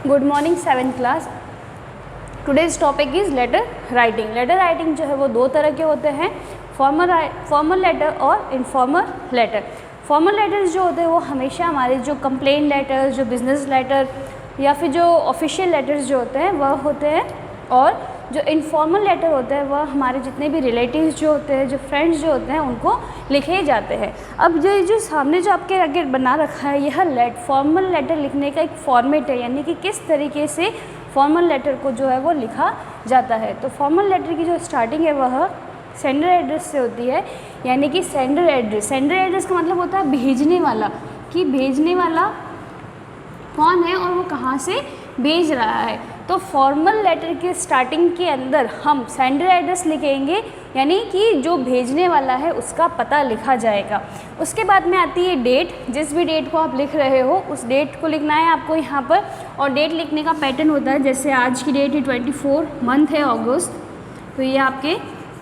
Good morning 7th class. Today's topic is letter writing. Letter writing जो है वो दो तरह के होते हैं, फॉर्मल लेटर और इनफॉर्मल लेटर। फॉर्मल लेटर्स जो होते हैं वो हमेशा हमारे जो कंप्लेन लेटर, जो बिजनेस लेटर या फिर जो ऑफिशियल लेटर्स जो होते हैं वह होते हैं, और जो इनफॉर्मल लेटर होते हैं वह हमारे जितने भी रिलेटिव्स जो होते हैं, जो फ्रेंड्स जो होते हैं उनको लिखे जाते हैं। अब जो सामने जो आपके आगे बना रखा है यह फॉर्मल लेटर लिखने का एक फॉर्मेट है, यानी कि किस तरीके से फॉर्मल लेटर को जो है वो लिखा जाता है। तो फॉर्मल लेटर की जो स्टार्टिंग है वह सेंडर एड्रेस से होती है, यानी कि सेंडर एड्रेस। सेंडर एड्रेस का मतलब होता है भेजने वाला, कि भेजने वाला कौन है और वो कहाँ से भेज रहा है। तो फॉर्मल लेटर के स्टार्टिंग के अंदर हम सेंडर एड्रेस लिखेंगे, यानी कि जो भेजने वाला है उसका पता लिखा जाएगा। उसके बाद में आती है डेट। जिस भी डेट को आप लिख रहे हो उस डेट को लिखना है आपको यहाँ पर, और डेट लिखने का पैटर्न होता है, जैसे आज की डेट है 24, मंथ है अगस्त, तो ये आपके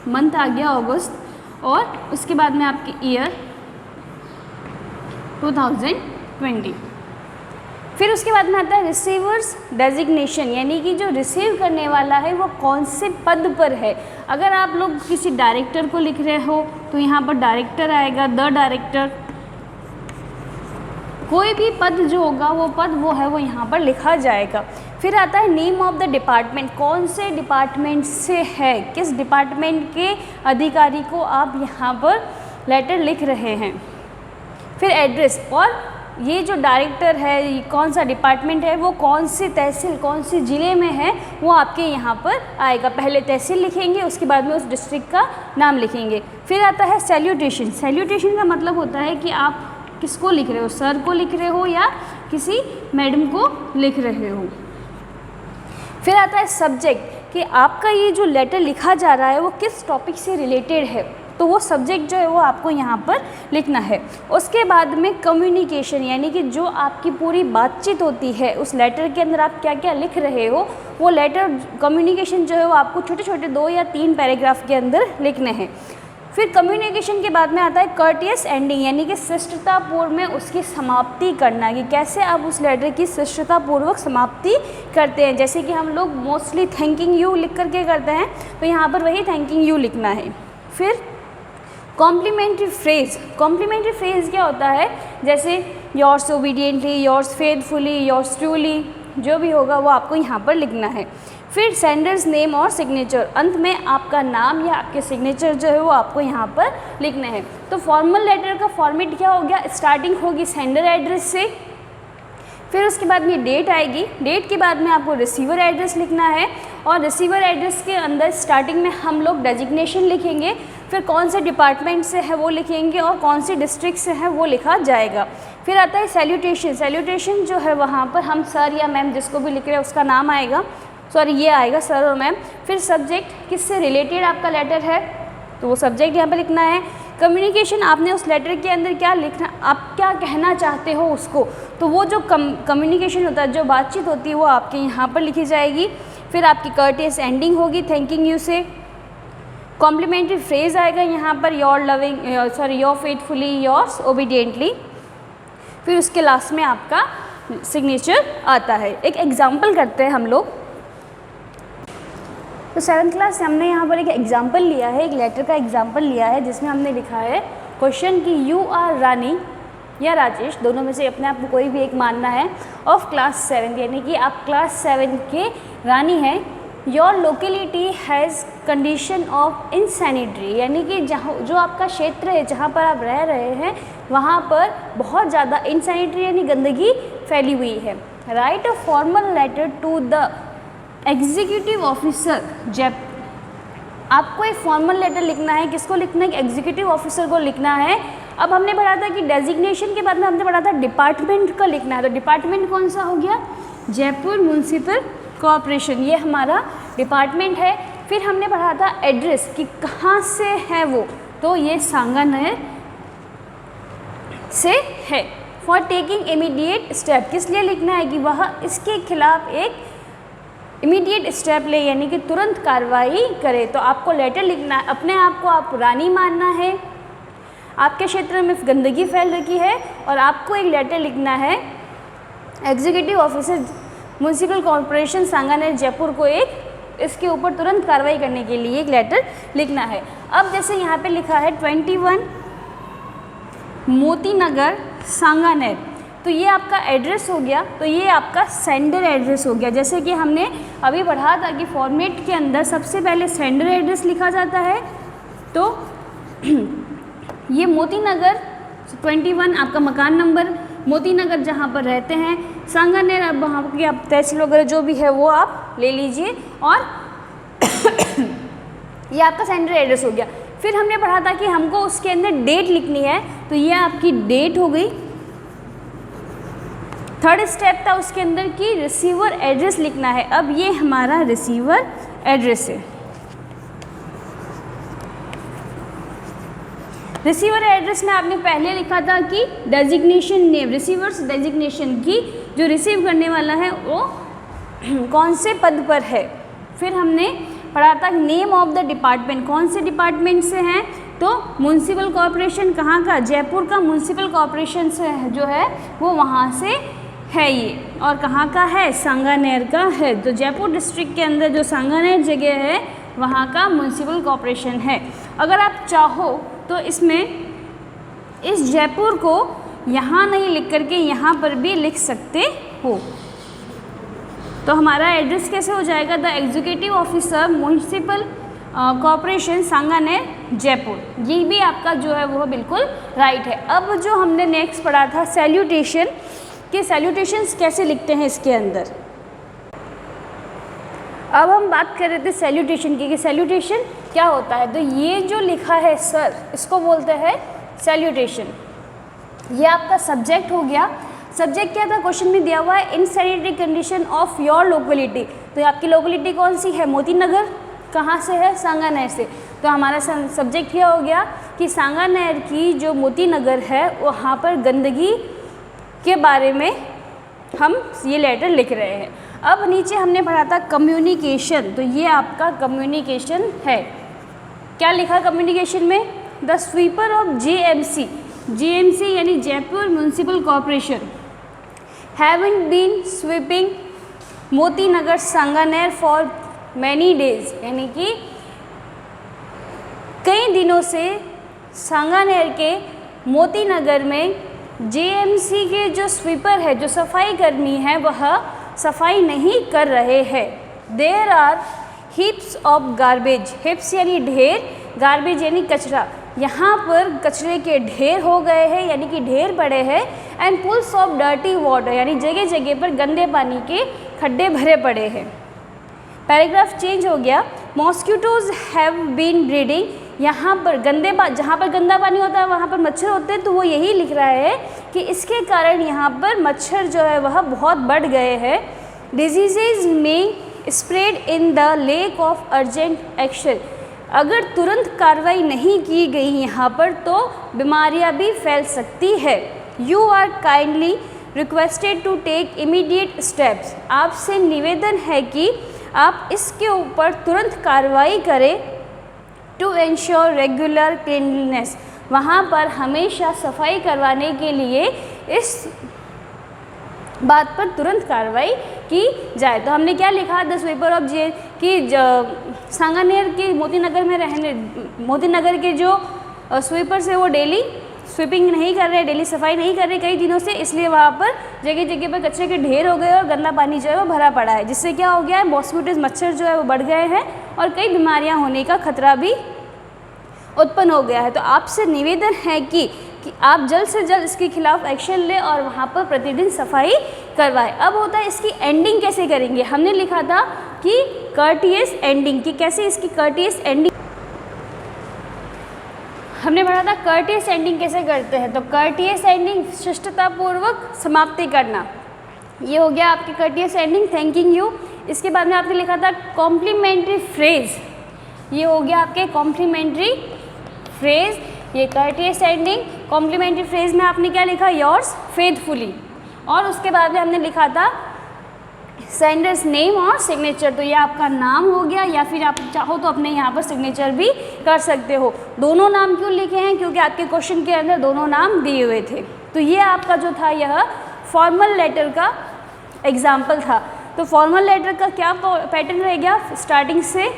मंथ आ गया अगस्त, और उसके बाद में आपके ईयर 2020। फिर उसके बाद में आता है रिसीवर्स डेजिग्नेशन, यानी कि जो रिसीव करने वाला है वो कौन से पद पर है। अगर आप लोग किसी डायरेक्टर को लिख रहे हो तो यहाँ पर डायरेक्टर आएगा, द डायरेक्टर। कोई भी पद जो होगा वो पद वो है वो यहाँ पर लिखा जाएगा। फिर आता है नेम ऑफ द डिपार्टमेंट, कौन से डिपार्टमेंट से है, किस डिपार्टमेंट के अधिकारी को आप यहाँ पर लेटर लिख रहे हैं। फिर एड्रेस, और ये जो डायरेक्टर है, कौन सा डिपार्टमेंट है, वो कौन सी तहसील, कौन सी ज़िले में है, वो आपके यहाँ पर आएगा। पहले तहसील लिखेंगे, उसके बाद में उस डिस्ट्रिक्ट का नाम लिखेंगे। फिर आता है सैल्यूटेशन। सैल्यूटेशन का मतलब होता है कि आप किसको लिख रहे हो, सर को लिख रहे हो या किसी मैडम को लिख रहे हो। फिर आता है सब्जेक्ट, कि आपका ये जो लेटर लिखा जा रहा है वो किस टॉपिक से रिलेटेड है, तो वो सब्जेक्ट जो है वो आपको यहाँ पर लिखना है। उसके बाद में कम्युनिकेशन, यानी कि जो आपकी पूरी बातचीत होती है उस लेटर के अंदर आप क्या क्या लिख रहे हो, वो लेटर कम्युनिकेशन जो है वो आपको छोटे छोटे 2 या 3 पैराग्राफ के अंदर लिखने हैं। फिर कम्युनिकेशन के बाद में आता है कर्टियस एंडिंग, यानी कि शिष्टतापूर्व में उसकी समाप्ति करना, कि कैसे आप उस लेटर की शिष्टतापूर्वक समाप्ति करते हैं। जैसे कि हम लोग मोस्टली थैंकिंग यू लिख करके करते हैं, तो यहाँ पर वही थैंकिंग यू लिखना है। फिर कॉम्प्लीमेंट्री फ्रेज। कॉम्प्लीमेंट्री फ्रेज क्या होता है, जैसे yours obediently, yours faithfully, yours truly, जो भी होगा वो आपको यहाँ पर लिखना है। फिर सेंडर्स नेम और सिग्नेचर, अंत में आपका नाम या आपके सिग्नेचर जो है वो आपको यहाँ पर लिखने हैं। तो फॉर्मल लेटर का फॉर्मेट क्या हो गया, स्टार्टिंग होगी सेंडर एड्रेस से, फिर उसके बाद में डेट आएगी, डेट के बाद में आपको रिसीवर एड्रेस लिखना है, और रिसीवर एड्रेस के अंदर स्टार्टिंग में हम लोग डेजिग्नेशन लिखेंगे, फिर कौन से डिपार्टमेंट से है वो लिखेंगे, और कौन सी डिस्ट्रिक्ट से है वो लिखा जाएगा। फिर आता है सैल्यूटेशन। सैल्यूटेशन जो है वहाँ पर हम सर या मैम जिसको भी लिख रहे हैं उसका नाम आएगा, सॉरी ये आएगा सर और मैम। फिर सब्जेक्ट, किससे रिलेटेड आपका लेटर है, तो वो सब्जेक्ट यहाँ पर लिखना है। कम्युनिकेशन, आपने उस लेटर के अंदर क्या लिखना, आप क्या कहना चाहते हो उसको, तो वो जो कम्युनिकेशन होता है, जो बातचीत होती है वो आपके यहाँ पर लिखी जाएगी। फिर आपकी कर्टियस एंडिंग होगी थैंकिंग यू से। कॉम्प्लीमेंट्री फ्रेज आएगा यहाँ पर, योर फेथफुली, योर्स ओबीडियंटली। फिर उसके लास्ट में आपका सिग्नेचर आता है। एक एग्जाम्पल करते हैं हम लोग। तो 7th क्लास से हमने यहाँ पर एक एग्जाम्पल लिया है, एक लेटर का एग्जाम्पल लिया है, जिसमें हमने लिखा है क्वेश्चन कि यू आर रानी या राजेश, दोनों में से अपने आप को कोई भी एक मानना है, ऑफ क्लास 7, यानी कि आप क्लास 7 के रानी हैं। Your locality has condition of insanitary, यानी कि जहाँ जो आपका क्षेत्र है जहाँ पर आप रह रहे हैं वहाँ पर बहुत ज़्यादा इनसैनिटरी यानी गंदगी फैली हुई है। Write a formal letter to the executive officer Jaipur. आपको एक फॉर्मल लेटर लिखना है, किसको लिखना है, एग्जीक्यूटिव ऑफिसर को लिखना है। अब हमने पढ़ा था कि डेजिग्नेशन के बाद में हमने पढ़ा था डिपार्टमेंट का लिखना है, तो डिपार्टमेंट कौन सा हो गया, जयपुर म्यूनसिपल कॉरपोरेशन, ये हमारा डिपार्टमेंट है। फिर हमने पढ़ा था एड्रेस, कि कहाँ से है वो, तो ये सांगानेर से है। फॉर टेकिंग इमीडिएट स्टेप, किस लिए लिखना है कि वह इसके खिलाफ एक इमीडिएट स्टेप ले, यानी कि तुरंत कार्रवाई करे। तो आपको लेटर लिखना है, अपने आप को आप रानी मानना है, आपके क्षेत्र में गंदगी फैल रखी है, और आपको एक लेटर लिखना है executive officer municipal corporation Sanganer Jaipur को एक इसके ऊपर तुरंत कार्रवाई करने के लिए एक लेटर लिखना है। अब जैसे यहाँ पे लिखा है 21 मोती नगर सांगानेर, तो ये आपका एड्रेस हो गया, तो ये आपका सेंडर एड्रेस हो गया। जैसे कि हमने अभी पढ़ा था कि फॉर्मेट के अंदर सबसे पहले सेंडर एड्रेस लिखा जाता है, तो ये मोती नगर 21 आपका मकान नंबर, मोती नगर जहाँ पर रहते हैं, सांगानेर अब वहाँ की आप तहसील वगैरह जो भी है वो आप ले लीजिए, और ये आपका सेंडर एड्रेस हो गया। फिर हमने पढ़ा था कि हमको उसके अंदर डेट लिखनी है, तो ये आपकी डेट हो गई। थर्ड स्टेप था उसके अंदर कि रिसीवर एड्रेस लिखना है। अब ये हमारा रिसीवर एड्रेस है। रिसीवर एड्रेस में आपने पहले लिखा था कि डेजिग्नेशन नेम, रिसीवर्स डेजिग्नेशन की जो रिसीव करने वाला है वो कौन से पद पर है। फिर हमने पढ़ा था नेम ऑफ द डिपार्टमेंट, कौन से डिपार्टमेंट से हैं, तो म्यूनसिपल कॉरपोरेशन कहाँ का, जयपुर का म्यूनसिपल कॉरपोरेशन से जो है वो वहाँ से है ये, और कहाँ का है, सांगानेर का है। तो जयपुर डिस्ट्रिक्ट के अंदर जो सांगानेर जगह है वहाँ का म्यूनसिपल कॉरपोरेशन है। अगर आप चाहो तो इसमें इस जयपुर को यहाँ नहीं लिख करके यहाँ पर भी लिख सकते हो। तो हमारा एड्रेस कैसे हो जाएगा, the executive officer municipal corporation Sanganer Jaipur, ये भी आपका जो है वो बिल्कुल राइट है। अब जो हमने नेक्स्ट पढ़ा था सैल्यूटेशन, कि सैल्यूटेशंस कैसे लिखते हैं इसके अंदर। अब हम बात कर रहे थे सैल्यूटेशन की, कि सैल्यूटेशन क्या होता है। तो ये जो लिखा है सर, इसको बोलते हैं सैल्यूटेशन। ये आपका सब्जेक्ट हो गया। सब्जेक्ट क्या था, क्वेश्चन में दिया हुआ है in sanitary condition of your locality. तो आपकी लोकेलिटी कौन सी है, मोती नगर, कहाँ से है, सांगानेर से। तो हमारा सब्जेक्ट क्या हो गया कि सांगानेर की जो मोती नगर है वहाँ पर गंदगी के बारे में हम ये लेटर लिख रहे हैं। अब नीचे हमने पढ़ा था कम्युनिकेशन, तो ये आपका कम्युनिकेशन है। क्या लिखा कम्युनिकेशन में, the sweeper of JMC, JMC यानी Jaipur municipal corporation having been sweeping Moti Nagar Sanganer for many days, यानी कि कई दिनों से सांगानेर के मोती नगर में जेएमसी के जो स्वीपर है, जो सफाई कर्मी है, वह सफाई नहीं कर रहे हैं। There are heaps of garbage, heaps यानी ढेर, गार्बेज यानी कचरा, यहाँ पर कचरे के ढेर हो गए हैं, यानी कि ढेर पड़े हैं। And pools of dirty water, यानी जगह जगह पर गंदे पानी के खड्डे भरे पड़े हैं। पैराग्राफ चेंज हो गया। मॉस्किटोज हैव बीन ब्रीडिंग, यहाँ पर जहाँ पर गंदा पानी होता है वहाँ पर मच्छर होते हैं। तो वो यही लिख रहा है कि इसके कारण यहाँ पर मच्छर जो है वह बहुत बढ़ गए हैं। डिजीजेज में spread in the lake of urgent action, अगर तुरंत कार्रवाई नहीं की गई यहाँ पर तो बीमारियाँ भी फैल सकती है। You are kindly requested to take immediate steps, आपसे निवेदन है कि आप इसके ऊपर तुरंत कार्रवाई करें। टू एंश्योर रेगुलर क्लीनलीनेस, वहाँ पर हमेशा सफाई करवाने के लिए इस बात पर तुरंत कार्रवाई की जाए। तो हमने क्या लिखा, द स्वीपर ऑफ जे कि सांगानेर के मोती नगर के जो स्वीपर्स है वो डेली स्वीपिंग नहीं कर रहे, डेली सफाई नहीं कर रहे कई दिनों से, इसलिए वहाँ पर जगह जगह पर कचरे के ढेर हो गए और गंदा पानी जो है वो भरा पड़ा है, जिससे क्या हो गया है, मॉस्किटोज मच्छर जो है वो बढ़ गए हैं और कई बीमारियाँ होने का खतरा भी उत्पन्न हो गया है। तो आपसे निवेदन है कि आप जल्द से जल्द इसके खिलाफ एक्शन लें और वहाँ पर प्रतिदिन सफाई करवाएं। अब होता है इसकी एंडिंग कैसे करेंगे। हमने लिखा था कि कर्टियस एंडिंग, कि कैसे इसकी कर्टियस एंडिंग हमने पढ़ा था, कर्टियस एंडिंग कैसे करते हैं। तो कर्टियस एंडिंग शिष्टतापूर्वक समाप्ति करना, ये हो गया आपकी कर्टियस एंडिंग, थैंकिंग यू। इसके बाद में आपने लिखा था कॉम्प्लीमेंट्री फ्रेज, ये हो गया आपके कॉम्प्लीमेंट्री फ्रेज, ये कर्टियस एंडिंग। कॉम्प्लीमेंट्री फ्रेज में आपने क्या लिखा, योर्स फेथफुली, और उसके बाद में हमने लिखा था सेंडर्स नेम और सिग्नेचर, तो ये आपका नाम हो गया, या फिर आप चाहो तो अपने यहाँ पर सिग्नेचर भी कर सकते हो। दोनों नाम क्यों लिखे हैं, क्योंकि आपके क्वेश्चन के अंदर दोनों नाम दिए हुए थे। तो ये आपका जो था यह फॉर्मल लेटर का एग्जाम्पल था। तो फॉर्मल लेटर का क्या पैटर्न रह गया, स्टार्टिंग से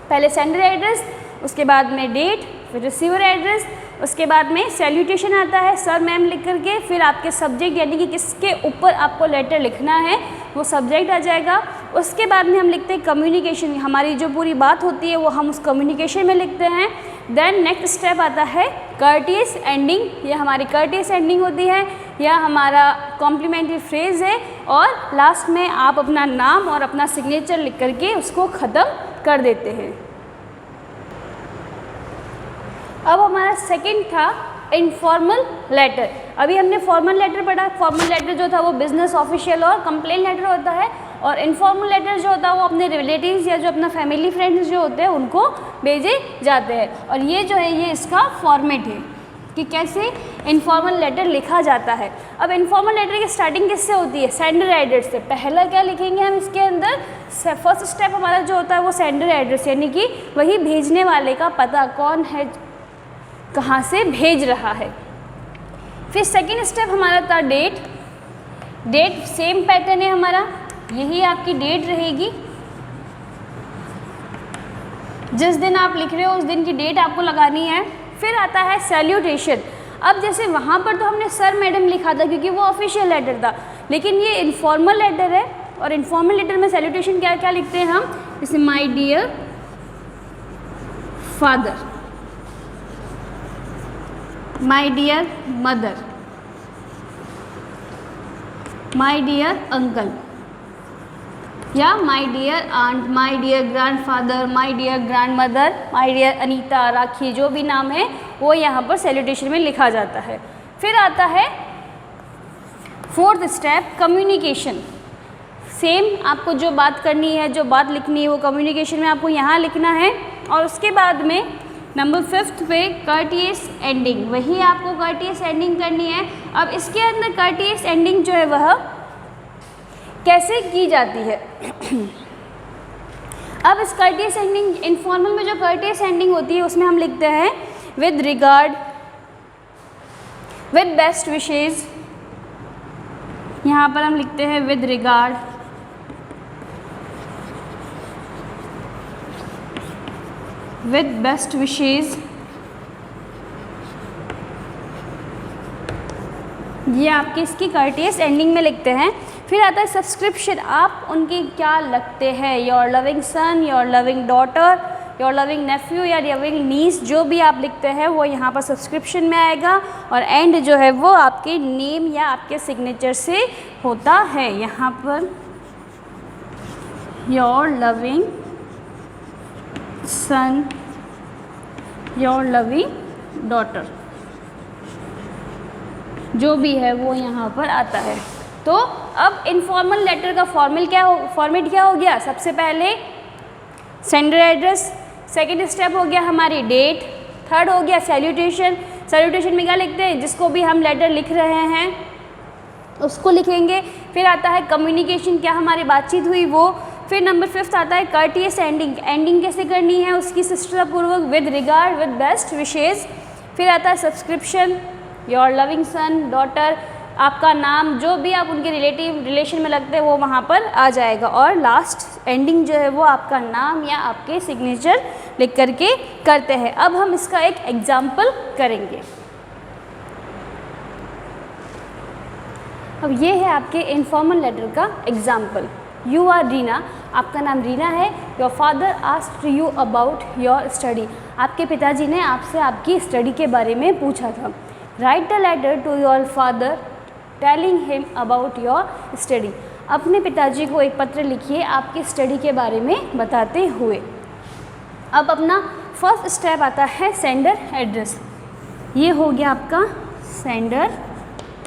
पहले सेंडर एड्रेस, उसके बाद में डेट, फिर रिसीवर एड्रेस, उसके बाद में सैल्यूटेशन आता है सर मैम लिख करके, फिर आपके सब्जेक्ट यानी कि किसके ऊपर आपको लेटर लिखना है वो सब्जेक्ट आ जाएगा। उसके बाद में हम लिखते हैं कम्युनिकेशन, हमारी जो पूरी बात होती है वो हम उस कम्युनिकेशन में लिखते हैं। देन नेक्स्ट स्टेप आता है कर्टियस एंडिंग, ये हमारी कर्टियस एंडिंग होती है या हमारा कॉम्प्लीमेंट्री फ्रेज़ है, और लास्ट में आप अपना नाम और अपना सिग्नेचर लिख करके उसको ख़त्म कर देते हैं। अब हमारा सेकंड था इनफॉर्मल लेटर। अभी हमने फॉर्मल लेटर पढ़ा, फॉर्मल लेटर जो था वो बिजनेस, ऑफिशियल और कंप्लेन लेटर होता है, और इनफॉर्मल लेटर जो होता है वो अपने रिलेटिव्स या जो अपना फैमिली फ्रेंड्स जो होते हैं उनको भेजे जाते हैं। और ये जो है ये इसका फॉर्मेट है कि कैसे इनफॉर्मल लेटर लिखा जाता है। अब इनफॉर्मल लेटर की स्टार्टिंग किससे होती है, सेंडर एड्रेस से। पहला क्या लिखेंगे हम इसके अंदर, फर्स्ट स्टेप हमारा जो होता है वो सेंडर एड्रेस, यानी कि वही भेजने वाले का पता, कौन है, कहाँ से भेज रहा है। फिर सेकंड स्टेप हमारा था डेट। डेट सेम पैटर्न है हमारा, यही आपकी डेट रहेगी, जिस दिन आप लिख रहे हो उस दिन की डेट आपको लगानी है। फिर आता है सैल्यूटेशन। अब जैसे वहाँ पर तो हमने सर मैडम लिखा था क्योंकि वो ऑफिशियल लेटर था, लेकिन ये इनफॉर्मल लेटर है, और इनफॉर्मल लेटर में सैल्यूटेशन क्या क्या लिखते हैं हम, जैसे my dear father, my dear mother, my dear uncle, या my dear aunt, my dear grandfather, my dear grandmother, my dear Anita, Rakhi, जो भी नाम है वो यहाँ पर सैल्यूटेशन में लिखा जाता है। फिर आता है फोर्थ स्टेप कम्युनिकेशन। सेम आपको जो बात करनी है, जो बात लिखनी है वो कम्युनिकेशन में आपको यहाँ लिखना है। और उसके बाद में नंबर 5 पे कर्टियस एंडिंग, वही आपको कर्टियस एंडिंग करनी है। अब इसके अंदर कर्टियस एंडिंग जो है वह कैसे की जाती है अब इस कर्टियस एंडिंग, इनफॉर्मल में जो कर्टियस एंडिंग होती है उसमें हम लिखते हैं with regard, with best wishes, यहाँ पर हम लिखते हैं with regard, with best wishes, ये आपके इसकी कर्टियस एंडिंग में लिखते हैं। फिर आता है सब्सक्रिप्शन, आप उनकी क्या लगते हैं, your loving son, your loving daughter, your loving nephew या लविंग नीस, जो भी आप लिखते हैं वो यहाँ पर सब्सक्रिप्शन में आएगा। और एंड जो है वो आपके नेम या आपके सिग्नेचर से होता है। यहाँ per your loving son, your loving daughter, जो भी है वो यहाँ पर आता है। तो अब इनफॉर्मल लेटर का फॉर्मेट क्या हो गया, सबसे पहले सेंडर एड्रेस, सेकंड स्टेप हो गया हमारी डेट, थर्ड हो गया सैल्यूटेशन। सैल्यूटेशन में क्या लिखते हैं, जिसको भी हम लेटर लिख रहे हैं उसको लिखेंगे। फिर आता है कम्युनिकेशन, क्या हमारी बातचीत हुई वो। फिर नंबर 5 आता है कर्टियस एंडिंग, एंडिंग कैसे करनी है उसकी शिष्टतापूर्वक, with regard, with best wishes. फिर आता है subscription, your loving son, daughter, आपका नाम, जो भी आप उनके रिलेशन में लगते हैं वो वहाँ पर आ जाएगा। और लास्ट एंडिंग जो है वो आपका नाम या आपके सिग्नेचर लिख करके करते हैं। अब हम इसका एक एग्जाम्पल करेंगे। अब ये है आपके इनफॉर्मल लेटर का एग्जाम्पल। यू आर रीना, आपका नाम रीना है। Your father asked you about your study, आपके पिताजी ने आपसे आपकी स्टडी के बारे में पूछा था। Write a letter to your father telling him about your study, अपने पिताजी को एक पत्र लिखिए आपकी स्टडी के बारे में बताते हुए। अब अपना फर्स्ट स्टेप आता है सेंडर एड्रेस। ये हो गया आपका सेंडर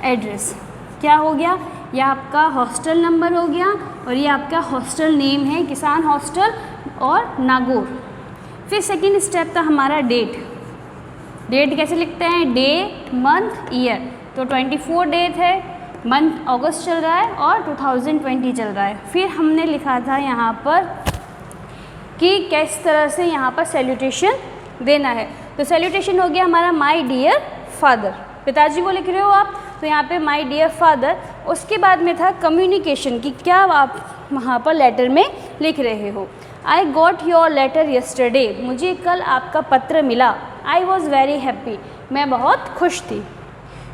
एड्रेस, क्या हो गया, यह आपका हॉस्टल नंबर हो गया और ये आपका हॉस्टल नेम है, किसान हॉस्टल और नागौर। फिर सेकंड स्टेप था हमारा डेट। डेट कैसे लिखते हैं, डे, मंथ, ईयर। तो 24 डेट है, मंथ अगस्त चल रहा है और 2020 चल रहा है। फिर हमने लिखा था यहाँ पर कि किस तरह से यहाँ पर सैल्यूटेशन देना है। तो सैल्यूटेशन हो गया हमारा माय डियर फादर, पिताजी को लिख रहे हो आप तो यहाँ पे माय डियर फादर। उसके बाद में था कम्युनिकेशन, कि क्या आप वहाँ पर लेटर में लिख रहे हो। I got your letter yesterday, मुझे कल आपका पत्र मिला। आई वॉज़ वेरी हैप्पी, मैं बहुत खुश थी।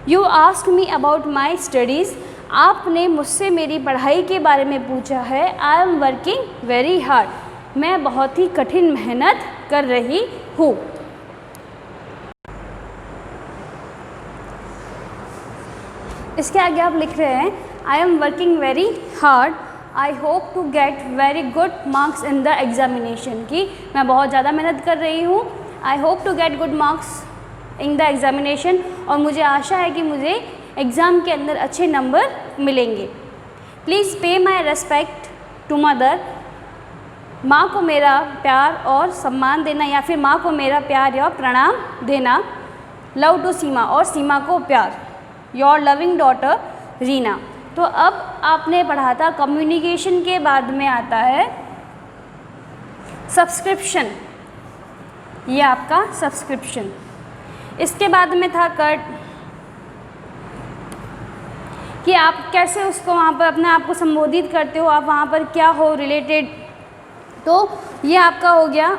You asked me about my studies, आपने मुझसे मेरी पढ़ाई के बारे में पूछा है। आई एम वर्किंग वेरी हार्ड, मैं बहुत ही कठिन मेहनत कर रही हूँ। इसके आगे आप लिख रहे हैं I am working very hard, I hope to get very good marks in the examination, कि मैं बहुत ज़्यादा मेहनत कर रही हूँ। I hope to get good marks in the examination, और मुझे आशा है कि मुझे एग्ज़ाम के अंदर अच्छे नंबर मिलेंगे। Please pay my respect to mother, माँ को मेरा प्यार और सम्मान देना, या फिर माँ को मेरा प्यार या प्रणाम देना। लव टू सीमा, और सीमा को प्यार। Your loving daughter Reena. तो अब आपने पढ़ा था कम्युनिकेशन के बाद में आता है सब्सक्रिप्शन, ये आपका सब्सक्रिप्शन। इसके बाद में था कट, कि आप कैसे उसको वहाँ पर अपने आप को संबोधित करते हो, आप वहाँ पर क्या हो रिलेटेड। तो ये आपका हो गया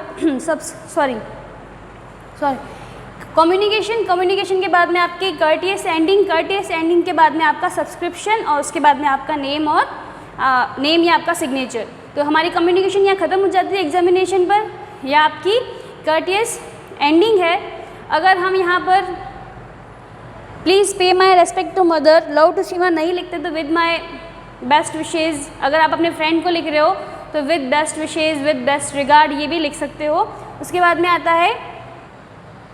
कम्युनिकेशन के बाद में आपकी कर्टियस एंडिंग के बाद में आपका सब्सक्रिप्शन, और उसके बाद में आपका नेम और नेम या आपका सिग्नेचर। तो हमारी कम्युनिकेशन यहाँ ख़त्म हो जाती है एग्जामिनेशन पर, यह आपकी कर्टियस एंडिंग है। अगर हम यहाँ पर please pay my respect to mother, love to Seema नहीं लिखते तो विद माई बेस्ट विशेज़, अगर आप अपने फ्रेंड को लिख रहे हो तो with best wishes, with best regard, ये भी लिख सकते हो। उसके बाद में आता है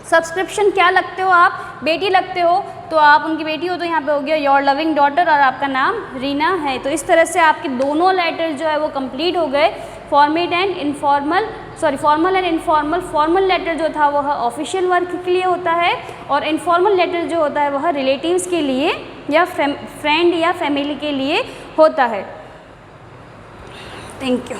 सब्सक्रिप्शन, क्या लगते हो आप, बेटी लगते हो तो आप उनकी बेटी हो, तो यहाँ पे हो गया योर लविंग डॉटर, और आपका नाम रीना है। तो इस तरह से आपके दोनों लेटर जो है वो कंप्लीट हो गए, formal and informal. Formal letter जो था वह ऑफिशियल वर्क के लिए होता है, और इनफॉर्मल लेटर जो होता है वह रिलेटिव्स के लिए या फ्रेंड या फैमिली के लिए होता है। Thank you.